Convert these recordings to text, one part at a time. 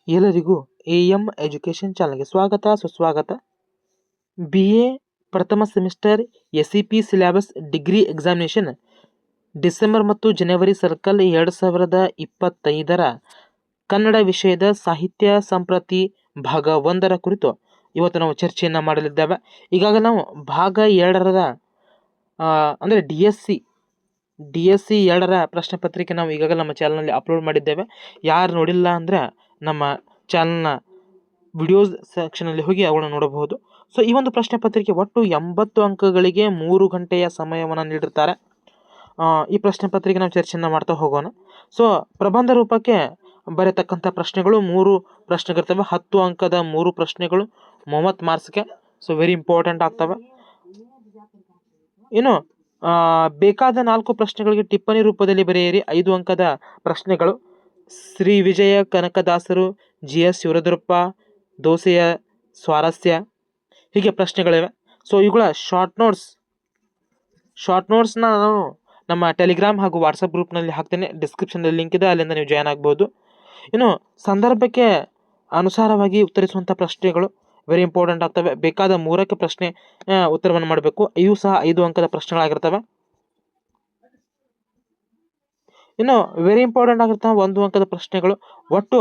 ಎಲ್ಲರಿಗೂ am education ಚಾನಲ್ಗೆ ಸ್ವಾಗತ ಸುಸ್ವಾಗತ. BA ಪ್ರಥಮ semester SEP syllabus degree examination December ಮತ್ತು ಜನವರಿ ಸರ್ಕಲ್ 2025ರ ಕನ್ನಡ ವಿಷಯದ ಸಾಹಿತ್ಯ ಸಂಪ್ರತಿ ಭಾಗ 1ರ ಕುರಿತು ಇವತ್ತು ನಾವು ಚರ್ಚೆಯನ್ನು ಮಾಡಲಿದ್ದೇವೆ. ಈಗಾಗಲೇ ನಾವು ಭಾಗ 2ರ ಅಂದರೆ DSC 2ರ ಪ್ರಶ್ನೆ ಪತ್ರಿಕೆ ನಾವು ಈಗಾಗಲೇ ನಮ್ಮ ಚಾನಲ್ನಲ್ಲಿ ಅಪ್ಲೋಡ್ ಮಾಡಿದ್ದೇವೆ. ಯಾರು ನೋಡಿಲ್ಲ ಅಂದರೆ ನಮ್ಮ ಚಾನಲ್ನ ವಿಡಿಯೋಸ್ ಸೆಕ್ಷನಲ್ಲಿ ಹೋಗಿ ಅವುಗಳನ್ನು ನೋಡಬಹುದು. ಸೊ ಈ ಒಂದು ಪ್ರಶ್ನೆ ಪತ್ರಿಕೆ ಒಟ್ಟು 80 ಅಂಕಗಳಿಗೆ 3 ಗಂಟೆಯ ಸಮಯವನ್ನು ನೀಡಿರ್ತಾರೆ. ಈ ಪ್ರಶ್ನೆ ಪತ್ರಿಕೆ ನಾವು ಚರ್ಚೆಯನ್ನು ಮಾಡ್ತಾ ಹೋಗೋಣ. ಸೊ ಪ್ರಬಂಧ ರೂಪಕ್ಕೆ ಬರೆಯತಕ್ಕಂಥ ಪ್ರಶ್ನೆಗಳು 3 ಪ್ರಶ್ನೆಗಳಿರ್ತವೆ. 10 ಅಂಕದ 3 ಪ್ರಶ್ನೆಗಳು 30 ಮಾರ್ಕ್ಸ್ಗೆ. ಸೊ ವೆರಿ ಇಂಪಾರ್ಟೆಂಟ್ ಆಗ್ತವೆ. ಇನ್ನು ಬೇಕಾದ 4 ಪ್ರಶ್ನೆಗಳಿಗೆ ಟಿಪ್ಪಣಿ ರೂಪದಲ್ಲಿ ಬರೆಯಿರಿ. 5 ಅಂಕದ ಪ್ರಶ್ನೆಗಳು ಶ್ರೀ ವಿಜಯ ಕನಕದಾಸರು, GS ಶಿವರುದ್ರಪ್ಪ, ದೋಸೆಯ ಸ್ವಾರಸ್ಯ, ಹೀಗೆ ಪ್ರಶ್ನೆಗಳಿವೆ. ಸೊ ಇವುಗಳ ಶಾರ್ಟ್ ನೋಟ್ಸ್ನ ನಾನು ನಮ್ಮ ಟೆಲಿಗ್ರಾಮ್ ಹಾಗೂ ವಾಟ್ಸಪ್ ಗ್ರೂಪ್ನಲ್ಲಿ ಹಾಕ್ತೇನೆ. ಡಿಸ್ಕ್ರಿಪ್ಷನಲ್ಲಿ ಲಿಂಕ್ ಇದೆ, ಅಲ್ಲಿಂದ ನೀವು ಜಾಯ್ನ್ ಆಗ್ಬೋದು. ಇನ್ನು ಸಂದರ್ಭಕ್ಕೆ ಅನುಸಾರವಾಗಿ ಉತ್ತರಿಸುವಂಥ ಪ್ರಶ್ನೆಗಳು ವೆರಿ ಇಂಪಾರ್ಟೆಂಟ್ ಆಗ್ತವೆ. ಬೇಕಾದ 3ಕ್ಕೆ ಪ್ರಶ್ನೆ ಉತ್ತರವನ್ನು ಮಾಡಬೇಕು. ಇವು ಸಹ 5 ಅಂಕದ ಪ್ರಶ್ನೆಗಳಾಗಿರ್ತವೆ. ಇನ್ನು ವೆರಿ ಇಂಪಾರ್ಟೆಂಟ್ ಆಗಿರ್ತವೆ 1 ಅಂಕದ ಪ್ರಶ್ನೆಗಳು. ಒಟ್ಟು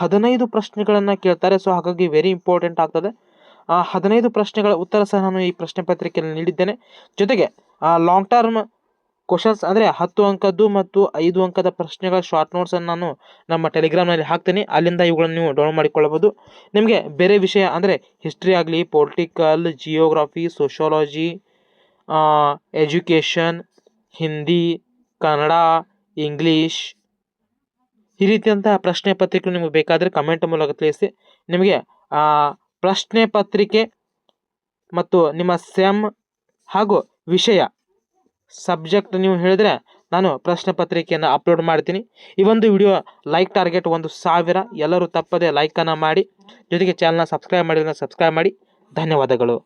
15 ಪ್ರಶ್ನೆಗಳನ್ನು ಕೇಳ್ತಾರೆ. ಸೊ ಹಾಗಾಗಿ ವೆರಿ ಇಂಪಾರ್ಟೆಂಟ್ ಆಗ್ತದೆ. 15 ಪ್ರಶ್ನೆಗಳ ಉತ್ತರ ಸಹ ನಾನು ಈ ಪ್ರಶ್ನೆ ಪತ್ರಿಕೆಯಲ್ಲಿ ನೀಡಿದ್ದೇನೆ. ಜೊತೆಗೆ ಲಾಂಗ್ ಟರ್ಮ್ ಕ್ವಶನ್ಸ್ ಅಂದರೆ 10 ಅಂಕದ್ದು ಮತ್ತು 5 ಅಂಕದ ಪ್ರಶ್ನೆಗಳ ಶಾರ್ಟ್ ನೋಟ್ಸನ್ನು ನಾನು ನಮ್ಮ ಟೆಲಿಗ್ರಾಮ್ನಲ್ಲಿ ಹಾಕ್ತೇನೆ. ಅಲ್ಲಿಂದ ಇವುಗಳನ್ನು ನೀವು ಡೌನ್ಲೋಡ್ ಮಾಡಿಕೊಳ್ಳಬಹುದು. ನಿಮಗೆ ಬೇರೆ ವಿಷಯ ಅಂದರೆ ಹಿಸ್ಟ್ರಿ ಆಗಲಿ, political, geography, sociology, education, Hindi, Kannada, English, ಈ ರೀತಿಯಂತಹ ಪ್ರಶ್ನೆ ಪತ್ರಿಕೆ ನಿಮಗೆ ಬೇಕಾದರೆ ಕಮೆಂಟ್ ಮೂಲಕ ತಿಳಿಸಿ. ನಿಮಗೆ ಪ್ರಶ್ನೆ ಪತ್ರಿಕೆ ಮತ್ತು ನಿಮ್ಮ ಸೆಮ್ ಹಾಗೂ ವಿಷಯ ಸಬ್ಜೆಕ್ಟ್ ನೀವು ಹೇಳಿದರೆ ನಾನು ಪ್ರಶ್ನೆ ಪತ್ರಿಕೆಯನ್ನು ಅಪ್ಲೋಡ್ ಮಾಡ್ತೀನಿ. ಈ ಒಂದು ವಿಡಿಯೋ ಲೈಕ್ ಟಾರ್ಗೆಟ್ 1000. ಎಲ್ಲರೂ ತಪ್ಪದೆ ಲೈಕನ್ನು ಮಾಡಿ, ಜೊತೆಗೆ ಚಾನಲ್ನ ಸಬ್ಸ್ಕ್ರೈಬ್ ಮಾಡಿದ್ರೆ ಸಬ್ಸ್ಕ್ರೈಬ್ ಮಾಡಿ. ಧನ್ಯವಾದಗಳು.